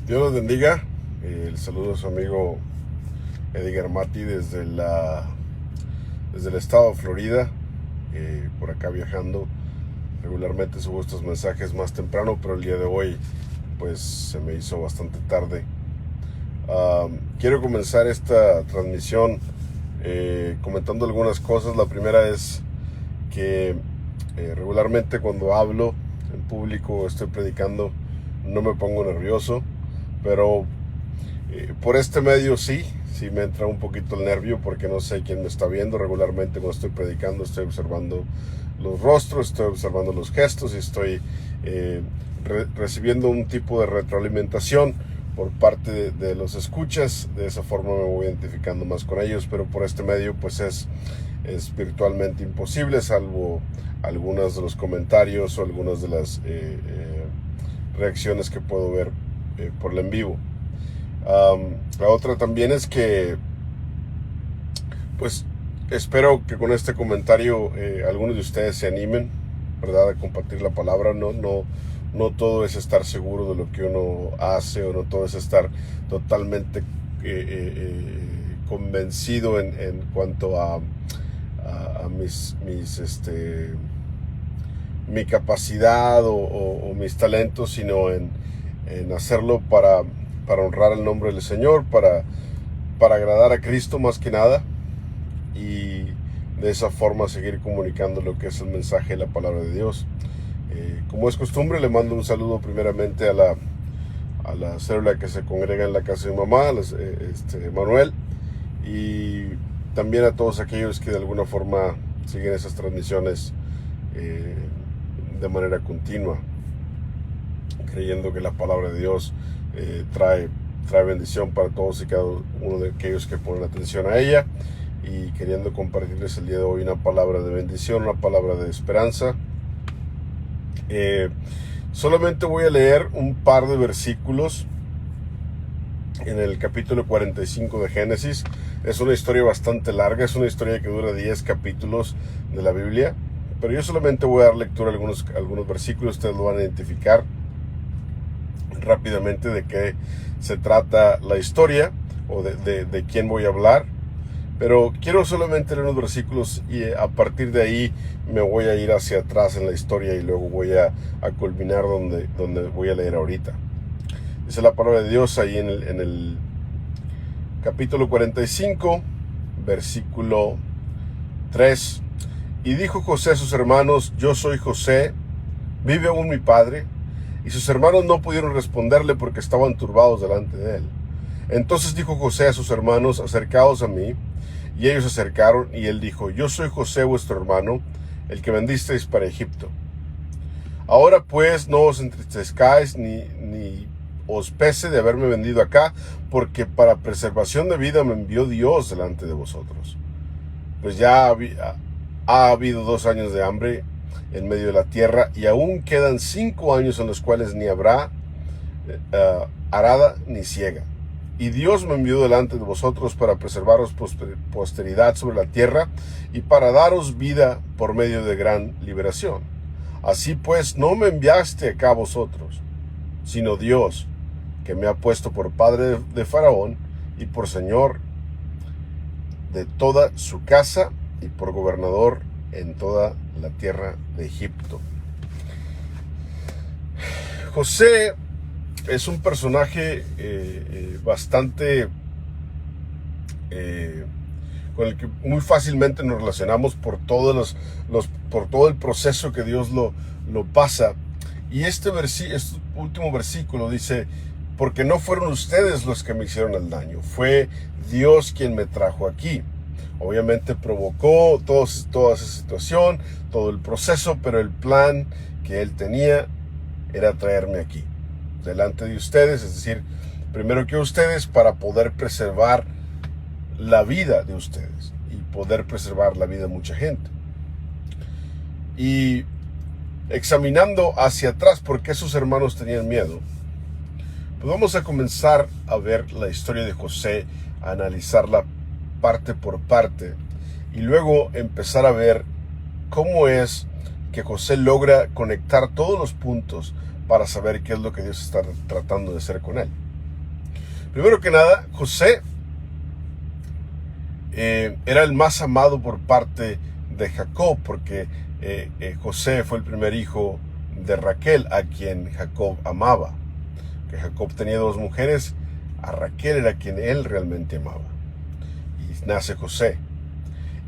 Dios los bendiga. El saludo a su amigo Edgar Mati desde el estado de Florida. Por acá viajando. Regularmente subo estos mensajes más temprano, pero el día de hoy pues se me hizo bastante tarde. Quiero comenzar esta transmisión comentando algunas cosas. La primera es que regularmente cuando hablo en público, estoy predicando, no me pongo nervioso, pero por este medio sí me entra un poquito el nervio porque no sé quién me está viendo. Regularmente cuando estoy predicando estoy observando los rostros, estoy observando los gestos y estoy recibiendo un tipo de retroalimentación por parte de los escuchas. De esa forma me voy identificando más con ellos, pero por este medio pues es virtualmente imposible, salvo algunos de los comentarios o algunas de las reacciones que puedo ver por el en vivo. La otra también es que pues espero que con este comentario algunos de ustedes se animen, ¿verdad?, a compartir la palabra. No todo es estar seguro de lo que uno hace, o no todo es estar totalmente convencido en cuanto a mi capacidad o mis talentos, sino en hacerlo para honrar el nombre del Señor, para agradar a Cristo más que nada, y de esa forma seguir comunicando lo que es el mensaje de la palabra de Dios. Como es costumbre, le mando un saludo primeramente a la célula que se congrega en la casa de mi mamá, Manuel, y también a todos aquellos que de alguna forma siguen esas transmisiones de manera continua, creyendo que la palabra de Dios trae bendición para todos y cada uno de aquellos que ponen atención a ella, y queriendo compartirles el día de hoy una palabra de bendición, una palabra de esperanza. Solamente voy a leer un par de versículos en el capítulo 45 de Génesis. Es una historia bastante larga, es una historia que dura 10 capítulos de la Biblia, pero yo solamente voy a dar lectura a algunos versículos. Ustedes lo van a identificar rápidamente de qué se trata la historia o de quién voy a hablar. Pero quiero solamente leer unos versículos y a partir de ahí me voy a ir hacia atrás en la historia y luego voy a culminar donde voy a leer ahorita. Dice la palabra de Dios ahí en el capítulo 45, versículo 3. Y dijo José a sus hermanos: yo soy José, ¿vive aún mi padre? Y sus hermanos no pudieron responderle porque estaban turbados delante de él. Entonces dijo José a sus hermanos: acercaos a mí. Y ellos se acercaron, y él dijo: yo soy José vuestro hermano, el que vendisteis para Egipto. Ahora pues no os entristezcáis ni os pese de haberme vendido acá, porque para preservación de vida me envió Dios delante de vosotros. Pues ya ha habido 2 años de hambre en medio de la tierra, y aún quedan 5 años en los cuales ni habrá arada ni siega. Y Dios me envió delante de vosotros para preservaros posteridad sobre la tierra y para daros vida por medio de gran liberación. Así pues, no me enviaste acá a vosotros, sino Dios, que me ha puesto por padre de Faraón y por señor de toda su casa y por gobernador en toda la tierra de Egipto. José es un personaje bastante con el que muy fácilmente nos relacionamos por por todo el proceso que Dios lo pasa. Y este último versículo dice: porque no fueron ustedes los que me hicieron el daño, fue Dios quien me trajo aquí. Obviamente provocó toda esa situación, todo el proceso, pero el plan que él tenía era traerme aquí delante de ustedes, es decir, primero que ustedes, para poder preservar la vida de ustedes y poder preservar la vida de mucha gente. Y examinando hacia atrás por qué sus hermanos tenían miedo, pues vamos a comenzar a ver la historia de José, a analizarla parte por parte, y luego empezar a ver cómo es que José logra conectar todos los puntos para saber qué es lo que Dios está tratando de hacer con él. Primero que nada, José era el más amado por parte de Jacob, porque José fue el primer hijo de Raquel, a quien Jacob amaba. Que Jacob tenía dos mujeres, a Raquel era quien él realmente amaba. Y nace José.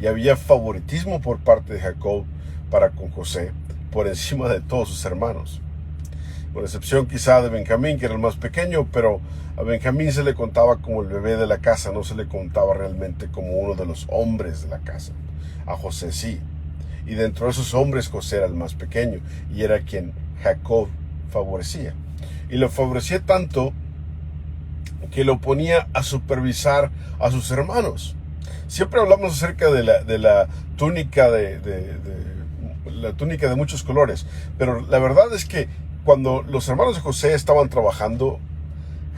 Y había favoritismo por parte de Jacob para con José, por encima de todos sus hermanos. Con excepción quizá de Benjamín, que era el más pequeño, pero a Benjamín se le contaba como el bebé de la casa, no se le contaba realmente como uno de los hombres de la casa. A José sí. Y dentro de esos hombres José era el más pequeño y era quien Jacob favorecía. Y lo favorecía tanto que lo ponía a supervisar a sus hermanos. Siempre hablamos acerca de la túnica la túnica de muchos colores, pero la verdad es que cuando los hermanos de José estaban trabajando,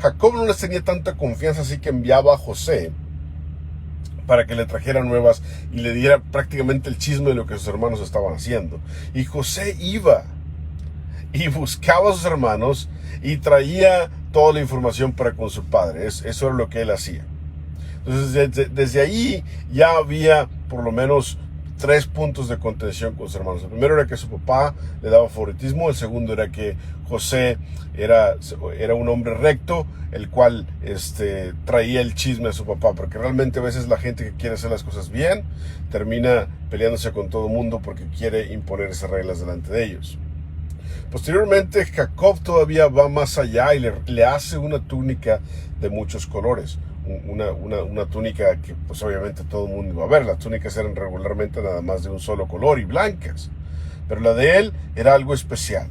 Jacob no les tenía tanta confianza, así que enviaba a José para que le trajera nuevas y le diera prácticamente el chisme de lo que sus hermanos estaban haciendo. Y José iba y buscaba a sus hermanos y traía toda la información para con su padre. Eso era lo que él hacía. Entonces, desde ahí ya había por lo menos 3 puntos de contención con sus hermanos. El primero era que su papá le daba favoritismo. El segundo era que José era un hombre recto, el cual traía el chisme a su papá. Porque realmente a veces la gente que quiere hacer las cosas bien termina peleándose con todo el mundo porque quiere imponer esas reglas delante de ellos. Posteriormente, Jacob todavía va más allá y le hace una túnica de muchos colores. Una túnica que pues obviamente todo el mundo iba a ver. Las túnicas eran regularmente nada más de un solo color y blancas, pero la de él era algo especial,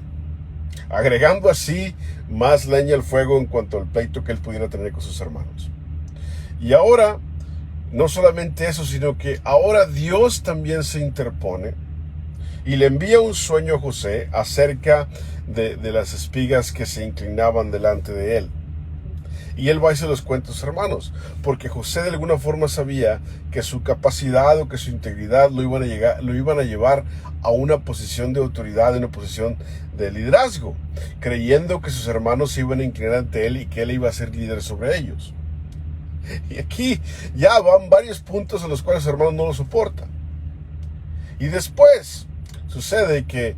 agregando así más leña al fuego en cuanto al pleito que él pudiera tener con sus hermanos. Y ahora, no solamente eso, sino que ahora Dios también se interpone y le envía un sueño a José acerca de las espigas que se inclinaban delante de él. Y él va y se los cuenta a sus hermanos, porque José de alguna forma sabía que su capacidad o que su integridad lo iban a llevar a una posición de autoridad, una posición de liderazgo, creyendo que sus hermanos se iban a inclinar ante él y que él iba a ser líder sobre ellos. Y aquí ya van varios puntos en los cuales los hermanos no lo soportan. Y después sucede que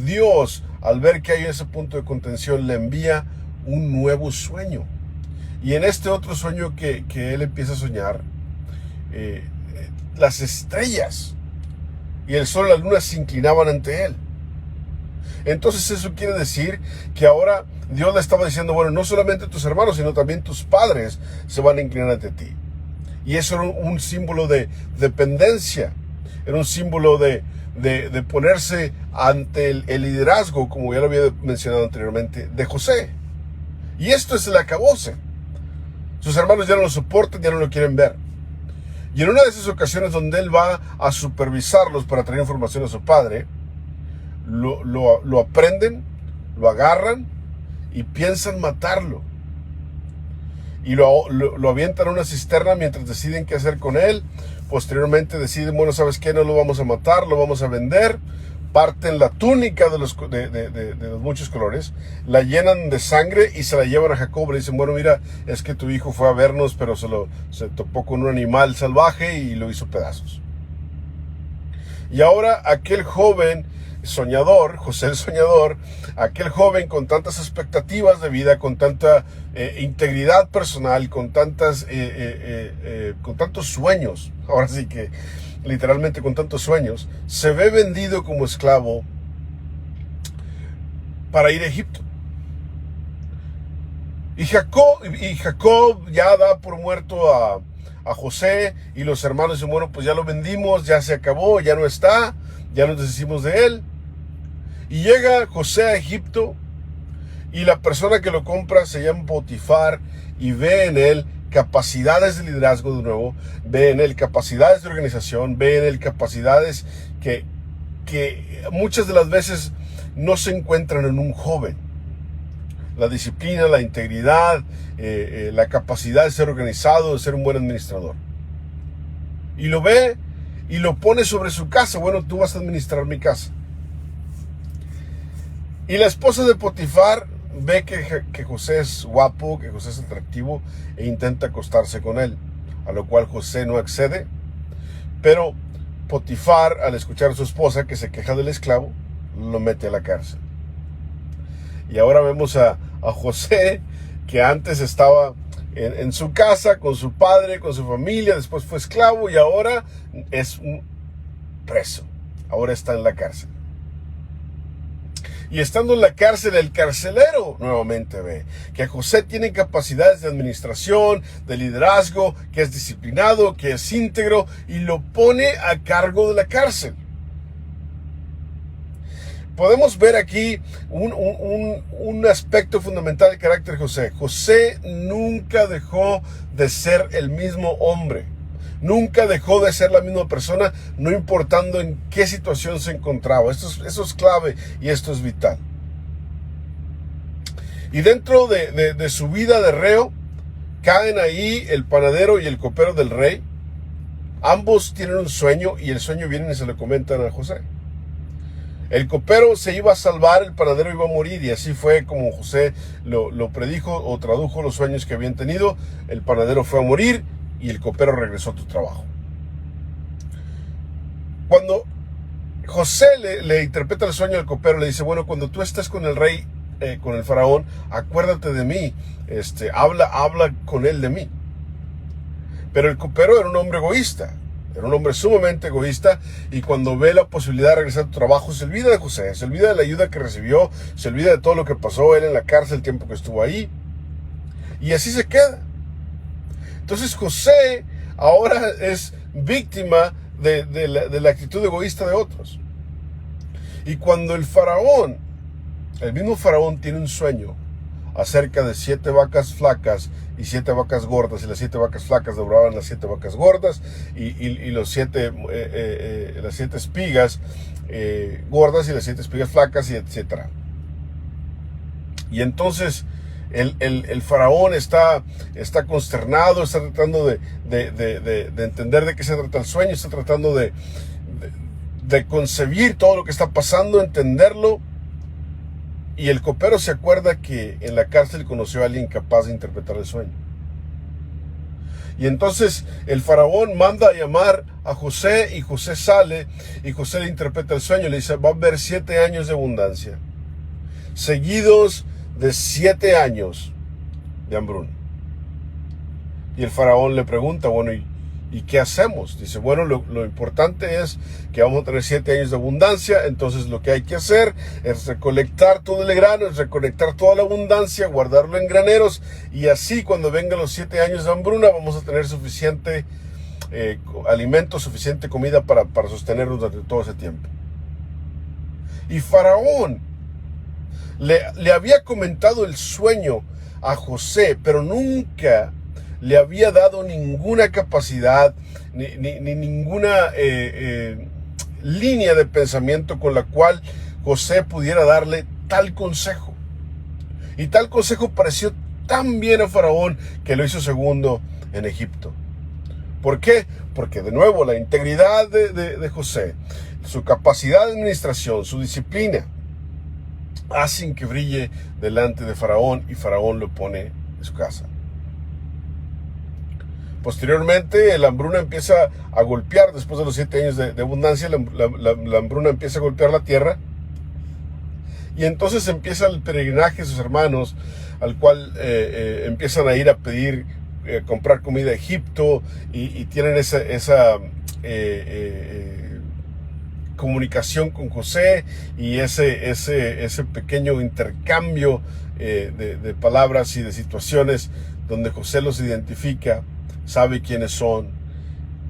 Dios, al ver que hay ese punto de contención, le envía un nuevo sueño. Y en este otro sueño que él empieza a soñar, las estrellas y el sol y la luna se inclinaban ante él. Entonces eso quiere decir que ahora Dios le estaba diciendo, bueno, no solamente tus hermanos, sino también tus padres se van a inclinar ante ti. Y eso era un símbolo de dependencia, era un símbolo de ponerse ante el liderazgo, como ya lo había mencionado anteriormente, de José. Y esto es el acabose. Sus hermanos ya no lo soportan, ya no lo quieren ver. Y en una de esas ocasiones donde él va a supervisarlos para traer información a su padre, lo aprenden, lo agarran y piensan matarlo. Y lo avientan a una cisterna mientras deciden qué hacer con él. Posteriormente deciden, bueno, ¿sabes qué? No lo vamos a matar, lo vamos a vender. Parten la túnica de los muchos colores, la llenan de sangre y se la llevan a Jacob. Le dicen, bueno, mira, es que tu hijo fue a vernos, pero se topó con un animal salvaje y lo hizo pedazos. Y ahora aquel joven soñador, José el soñador, aquel joven con tantas expectativas de vida, con tanta integridad personal, con tantos sueños, ahora sí que literalmente con tantos sueños, se ve vendido como esclavo para ir a Egipto. Y Jacob ya da por muerto a José, y los hermanos dicen, bueno, pues ya lo vendimos, ya se acabó, ya no está, ya nos deshicimos de él. Y llega José a Egipto, y la persona que lo compra se llama Potifar, y ve en él capacidades de liderazgo de nuevo, ve en él capacidades de organización, ve en él capacidades que muchas de las veces no se encuentran en un joven. La disciplina, la integridad, la capacidad de ser organizado, de ser un buen administrador. Y lo ve y lo pone sobre su casa. Bueno, tú vas a administrar mi casa. Y la esposa de Potifar ve que José es guapo, que José es atractivo e intenta acostarse con él, a lo cual José no accede, pero Potifar, al escuchar a su esposa que se queja del esclavo, lo mete a la cárcel. Y ahora vemos a José, que antes estaba en su casa, con su padre, con su familia, después fue esclavo y ahora es un preso. Ahora está en la cárcel. Y estando en la cárcel, el carcelero nuevamente ve que José tiene capacidades de administración, de liderazgo, que es disciplinado, que es íntegro, y lo pone a cargo de la cárcel. Podemos ver aquí un aspecto fundamental del carácter de José. José nunca dejó de ser el mismo hombre. Nunca dejó de ser la misma persona, no importando en qué situación se encontraba. Eso es clave y esto es vital. Y dentro de su vida de reo, caen ahí el panadero y el copero del rey. Ambos tienen un sueño y el sueño viene y se lo comentan a José. El copero se iba a salvar, el panadero iba a morir, y así fue como José lo predijo o tradujo los sueños que habían tenido. El panadero fue a morir y el copero regresó a tu trabajo. Cuando José le interpreta el sueño al copero, le dice, bueno, cuando tú estés con el rey, con el faraón, acuérdate de mí, habla con él de mí. Pero el copero era un hombre egoísta. Era un hombre sumamente egoísta, y cuando ve la posibilidad de regresar a su trabajo, se olvida de José, se olvida de la ayuda que recibió, se olvida de todo lo que pasó él en la cárcel, el tiempo que estuvo ahí, y así se queda. Entonces José ahora es víctima de la actitud egoísta de otros. Y cuando el mismo faraón tiene un sueño acerca de 7 vacas flacas y 7 vacas gordas, y las 7 vacas flacas devoraban las 7 vacas gordas, y las 7 espigas gordas y las 7 espigas flacas, y etc. Y entonces el faraón está consternado, está tratando de entender de qué se trata el sueño, está tratando de concebir todo lo que está pasando, entenderlo. Y el copero se acuerda que en la cárcel conoció a alguien capaz de interpretar el sueño. Y entonces el faraón manda a llamar a José, y José sale, y José le interpreta el sueño. Le dice, va a haber 7 años de abundancia, seguidos de 7 años de hambruna. Y el faraón le pregunta, bueno, ¿y qué hacemos? Dice, bueno, lo importante es que vamos a tener 7 años de abundancia. Entonces lo que hay que hacer es recolectar todo el grano, es recolectar toda la abundancia, guardarlo en graneros, y así cuando vengan los 7 años de hambruna vamos a tener suficiente alimento, suficiente comida para sostenernos durante todo ese tiempo. Y Faraón le había comentado el sueño a José, pero nunca le había dado ninguna capacidad, ni ninguna línea de pensamiento con la cual José pudiera darle tal consejo. Y tal consejo pareció tan bien a Faraón que lo hizo segundo en Egipto. ¿Por qué? Porque de nuevo la integridad de José, su capacidad de administración, su disciplina, hacen que brille delante de Faraón, y Faraón lo pone en su casa. Posteriormente, la hambruna empieza a golpear. Después de los 7 años de abundancia, la hambruna empieza a golpear la tierra. Y entonces empieza el peregrinaje de sus hermanos, al cual empiezan a ir a pedir, comprar comida a Egipto, y tienen esa comunicación con José, y ese pequeño intercambio de palabras y de situaciones donde José los identifica, sabe quiénes son,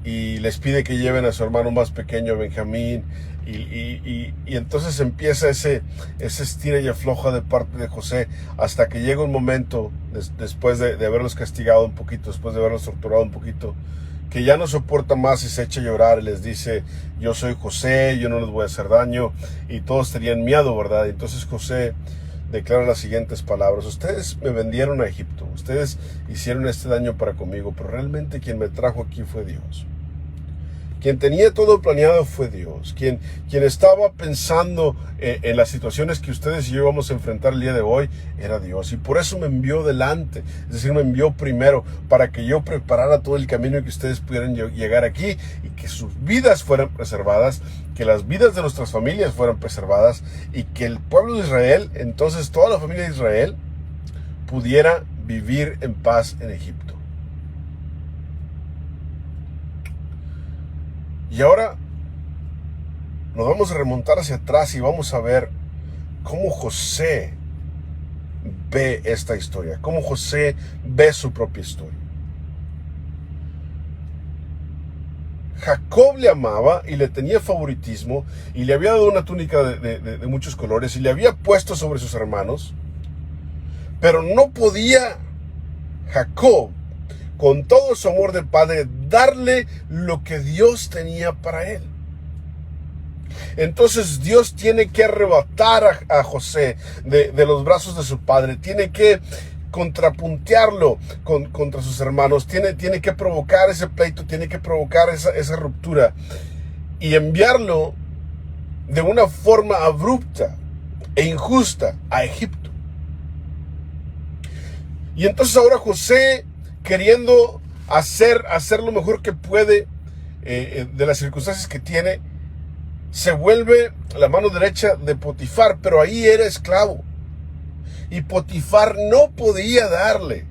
y les pide que lleven a su hermano más pequeño, Benjamín, y entonces empieza ese estira y afloja de parte de José, hasta que llega un momento, después de haberlos castigado un poquito, después de haberlos torturado un poquito, que ya no soporta más y se echa a llorar, y les dice, yo soy José, yo no les voy a hacer daño, y todos tenían miedo, ¿verdad? Y entonces José declara las siguientes palabras: ustedes me vendieron a Egipto, ustedes hicieron este daño para conmigo, pero realmente quien me trajo aquí fue Dios. Quien tenía todo planeado fue Dios. Quien estaba pensando en las situaciones que ustedes y yo vamos a enfrentar el día de hoy era Dios. Y por eso me envió delante, es decir, me envió primero para que yo preparara todo el camino y que ustedes pudieran llegar aquí y que sus vidas fueran preservadas, que las vidas de nuestras familias fueran preservadas y que el pueblo de Israel, entonces toda la familia de Israel, pudiera vivir en paz en Egipto. Y ahora nos vamos a remontar hacia atrás y vamos a ver cómo José ve esta historia, cómo José ve su propia historia. Jacob le amaba y le tenía favoritismo y le había dado una túnica de muchos colores y le había puesto sobre sus hermanos, pero no podía Jacob, con todo su amor de padre, darle lo que Dios tenía para él. Entonces Dios tiene que arrebatar a José de los brazos de su padre, tiene que contrapuntearlo contra sus hermanos, tiene que provocar ese pleito, tiene que provocar esa ruptura y enviarlo de una forma abrupta e injusta a Egipto. Y entonces ahora José, queriendo hacer lo mejor que puede de las circunstancias que tiene, se vuelve la mano derecha de Potifar, pero ahí era esclavo. Y Potifar no podía darle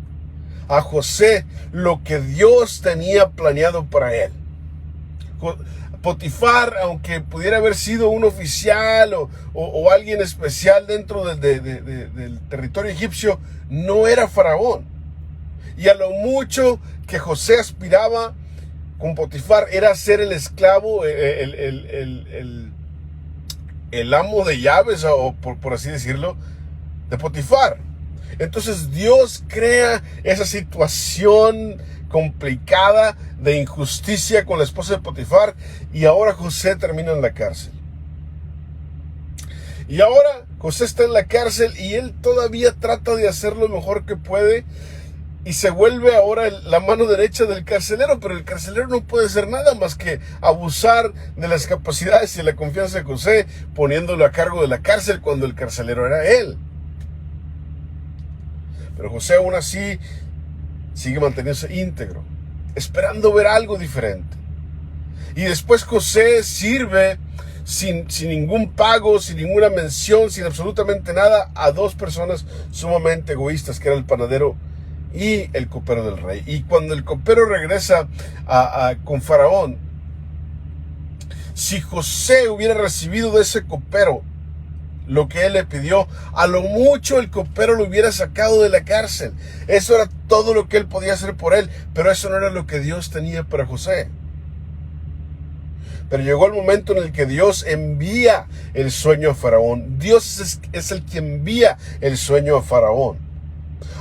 a José lo que Dios tenía planeado para él. Potifar, aunque pudiera haber sido un oficial o alguien especial dentro del territorio egipcio, no era faraón. Y a lo mucho que José aspiraba con Potifar era ser el esclavo, el amo de llaves, o por así decirlo, de Potifar. Entonces Dios crea esa situación complicada de injusticia con la esposa de Potifar y ahora José termina en la cárcel. Y ahora José está en la cárcel y él todavía trata de hacer lo mejor que puede y se vuelve ahora la mano derecha del carcelero, pero el carcelero no puede hacer nada más que abusar de las capacidades y la confianza de José, poniéndolo a cargo de la cárcel cuando el carcelero era él. Pero José aún así sigue manteniéndose íntegro, esperando ver algo diferente. Y después José sirve sin ningún pago, sin ninguna mención, sin absolutamente nada, a dos personas sumamente egoístas, que era el panadero y el copero del rey. Y cuando el copero regresa con Faraón, si José hubiera recibido de ese copero lo que él le pidió, a lo mucho el copero lo hubiera sacado de la cárcel. Eso era todo lo que él podía hacer por él, pero eso no era lo que Dios tenía para José. Pero llegó el momento en el que Dios envía el sueño a Faraón. Dios es el que envía el sueño a Faraón.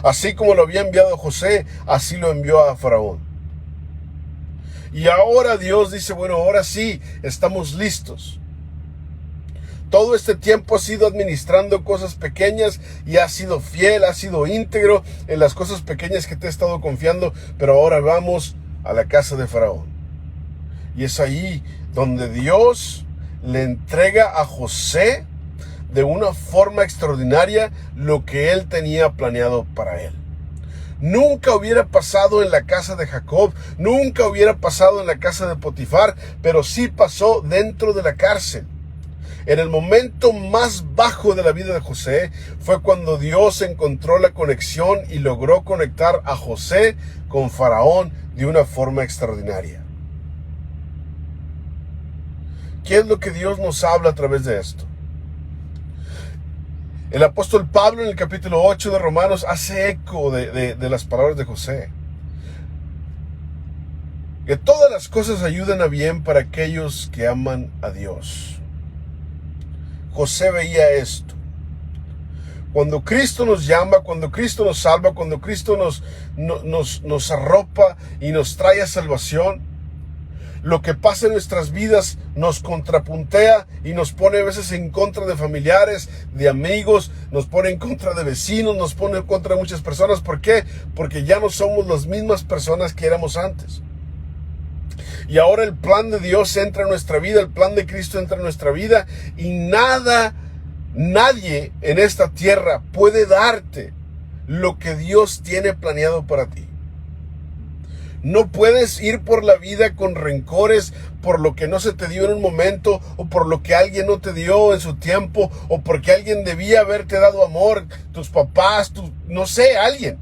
Así como lo había enviado a José, así lo envió a Faraón. Y ahora Dios dice, bueno, ahora sí, estamos listos. Todo este tiempo has ido administrando cosas pequeñas y has sido fiel, has sido íntegro en las cosas pequeñas que te he estado confiando, pero ahora vamos a la casa de Faraón. Y es ahí donde Dios le entrega a José de una forma extraordinaria lo que él tenía planeado para él. Nunca hubiera pasado en la casa de Jacob, nunca hubiera pasado en la casa de Potifar, pero sí pasó dentro de la cárcel. En el momento más bajo de la vida de José fue cuando Dios encontró la conexión y logró conectar a José con Faraón de una forma extraordinaria. ¿Qué es lo que Dios nos habla a través de esto? El apóstol Pablo en el capítulo 8 de Romanos hace eco de las palabras de José. Que todas las cosas ayudan a bien para aquellos que aman a Dios. José veía esto. Cuando Cristo nos llama, cuando Cristo nos salva, cuando Cristo nos arropa y nos trae a salvación, lo que pasa en nuestras vidas nos contrapuntea y nos pone a veces en contra de familiares, de amigos, nos pone en contra de vecinos, nos pone en contra de muchas personas. ¿Por qué? Porque ya no somos las mismas personas que éramos antes. Y ahora el plan de Dios entra en nuestra vida, el plan de Cristo entra en nuestra vida y nadie en esta tierra puede darte lo que Dios tiene planeado para ti. No puedes ir por la vida con rencores por lo que no se te dio en un momento, o por lo que alguien no te dio en su tiempo, o porque alguien debía haberte dado amor, tus papás, no sé, alguien.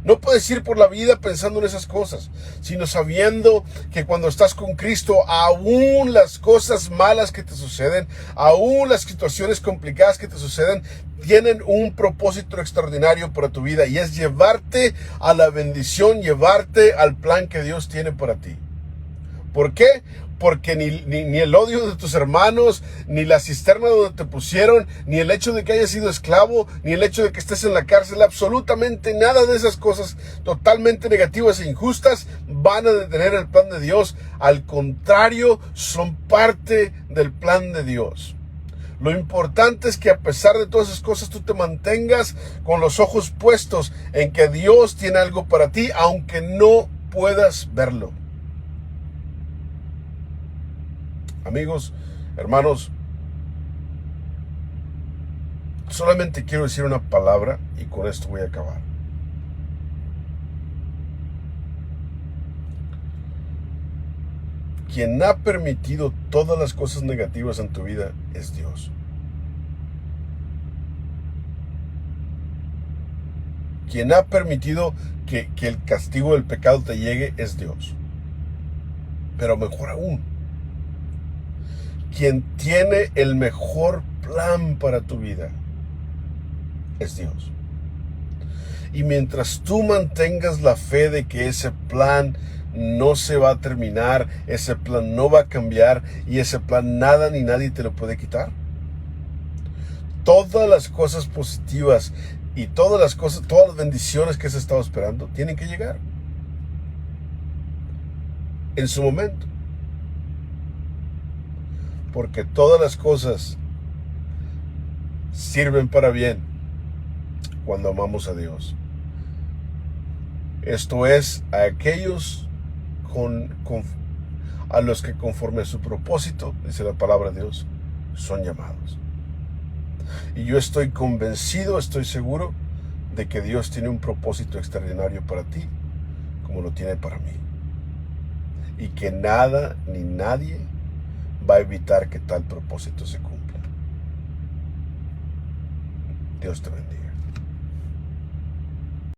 No puedes ir por la vida pensando en esas cosas, sino sabiendo que cuando estás con Cristo, aún las cosas malas que te suceden, aún las situaciones complicadas que te suceden, tienen un propósito extraordinario para tu vida, y es llevarte a la bendición, llevarte al plan que Dios tiene para ti. ¿Por qué? Porque ni el odio de tus hermanos, ni la cisterna donde te pusieron, ni el hecho de que hayas sido esclavo, ni el hecho de que estés en la cárcel, absolutamente nada de esas cosas totalmente negativas e injustas van a detener el plan de Dios. Al contrario, son parte del plan de Dios. Lo importante es que a pesar de todas esas cosas, tú te mantengas con los ojos puestos en que Dios tiene algo para ti, aunque no puedas verlo. Amigos, hermanos, solamente quiero decir una palabra y con esto voy a acabar. Quien ha permitido todas las cosas negativas en tu vida es Dios. Quien ha permitido que el castigo del pecado te llegue es Dios. Pero mejor aún, quien tiene el mejor plan para tu vida es Dios. Y mientras tú mantengas la fe de que ese plan no se va a terminar, ese plan no va a cambiar, y ese plan nada ni nadie te lo puede quitar, todas las cosas positivas y todas las bendiciones que has estado esperando tienen que llegar en su momento. Porque todas las cosas sirven para bien cuando amamos a Dios. Esto es, a aquellos a los que conforme a su propósito, dice la palabra de Dios, son llamados. Y yo estoy convencido, estoy seguro de que Dios tiene un propósito extraordinario para ti, como lo tiene para mí. Y que nada ni nadie va a evitar que tal propósito se cumpla. Dios te bendiga.